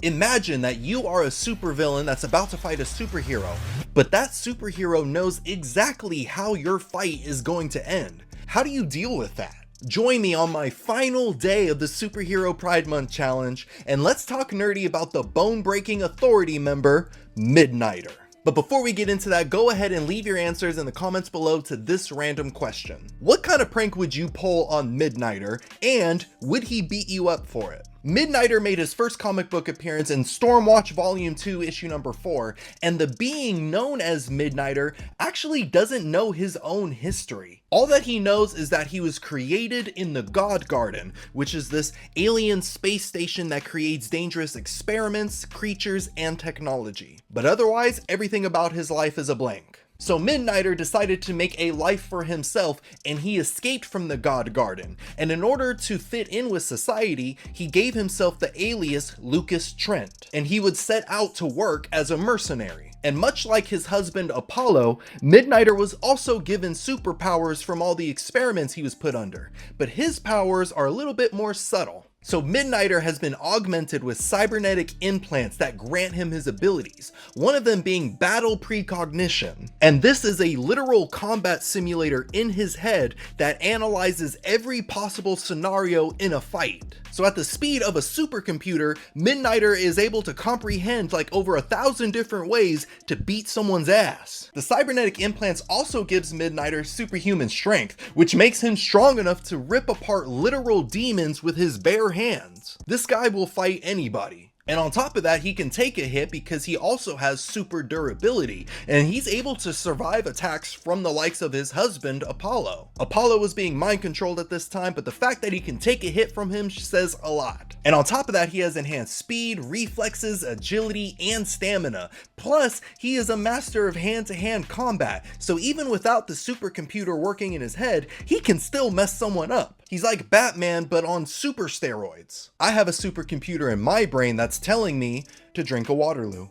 Imagine that you are a supervillain that's about to fight a superhero, but that superhero knows exactly how your fight is going to end. How do you deal with that? Join me on my final day of the Superhero Pride Month Challenge, and let's talk nerdy about the bone-breaking authority member, Midnighter. But before we get into that, go ahead and leave your answers in the comments below to this random question. What kind of prank would you pull on Midnighter, and would he beat you up for it? Midnighter made his first comic book appearance in Stormwatch Volume 2, issue number 4, and the being known as Midnighter actually doesn't know his own history. All that he knows is that he was created in the God Garden, which is this alien space station that creates dangerous experiments, creatures, and technology. But otherwise, everything about his life is a blank. So Midnighter decided to make a life for himself, and he escaped from the God Garden. And in order to fit in with society, he gave himself the alias Lucas Trent, and he would set out to work as a mercenary. And much like his husband Apollo, Midnighter was also given superpowers from all the experiments he was put under, but his powers are a little bit more subtle. So Midnighter has been augmented with cybernetic implants that grant him his abilities, one of them being battle precognition. And this is a literal combat simulator in his head that analyzes every possible scenario in a fight. So at the speed of a supercomputer, Midnighter is able to comprehend like over 1,000 different ways to beat someone's ass. The cybernetic implants also gives Midnighter superhuman strength, which makes him strong enough to rip apart literal demons with his bare hands. This guy will fight anybody. And on top of that, he can take a hit because he also has super durability, and he's able to survive attacks from the likes of his husband, Apollo. Apollo was being mind controlled at this time, but the fact that he can take a hit from him says a lot. And on top of that, he has enhanced speed, reflexes, agility, and stamina. Plus, he is a master of hand-to-hand combat, so even without the supercomputer working in his head, he can still mess someone up. He's like Batman, but on super steroids. I have a supercomputer in my brain that's telling me to drink a Waterloo.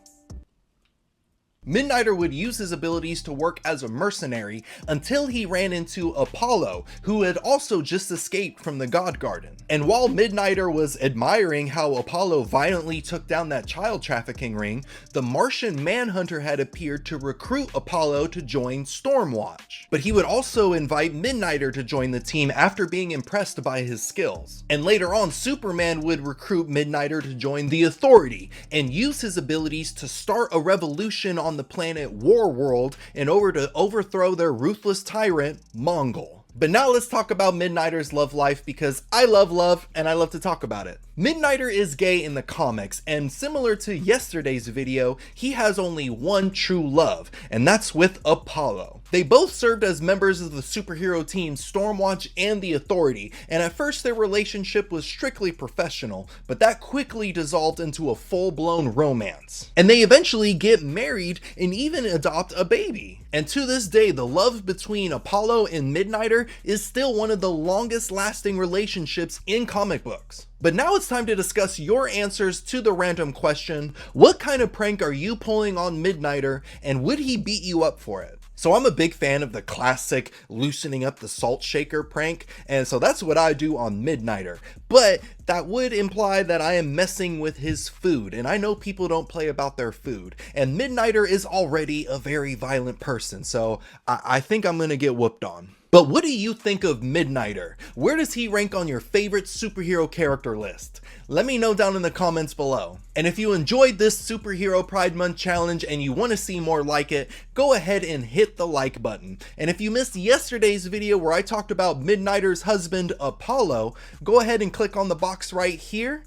Midnighter would use his abilities to work as a mercenary until he ran into Apollo, who had also just escaped from the God Garden. And while Midnighter was admiring how Apollo violently took down that child trafficking ring, the Martian Manhunter had appeared to recruit Apollo to join Stormwatch. But he would also invite Midnighter to join the team after being impressed by his skills. And later on, Superman would recruit Midnighter to join the Authority and use his abilities to start a revolution on the planet Warworld in order to overthrow their ruthless tyrant, Mongol. But now let's talk about Midnighter's love life, because I love love and I love to talk about it. Midnighter is gay in the comics, and similar to yesterday's video, he has only one true love, and that's with Apollo. They both served as members of the superhero team Stormwatch and the Authority, and at first their relationship was strictly professional, but that quickly dissolved into a full-blown romance. And they eventually get married and even adopt a baby. And to this day, the love between Apollo and Midnighter is still one of the longest lasting relationships in comic books. But now it's time to discuss your answers to the random question: what kind of prank are you pulling on Midnighter, and would he beat you up for it? So I'm a big fan of the classic loosening up the salt shaker prank, and so that's what I do on Midnighter. But that would imply that I am messing with his food, and I know people don't play about their food, and Midnighter is already a very violent person, so I think I'm gonna get whooped on. But what do you think of Midnighter? Where does he rank on your favorite superhero character list? Let me know down in the comments below. And if you enjoyed this Superhero Pride Month challenge and you want to see more like it, go ahead and hit the like button. And if you missed yesterday's video where I talked about Midnighter's husband, Apollo, go ahead and click on the box right here,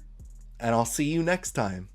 and I'll see you next time.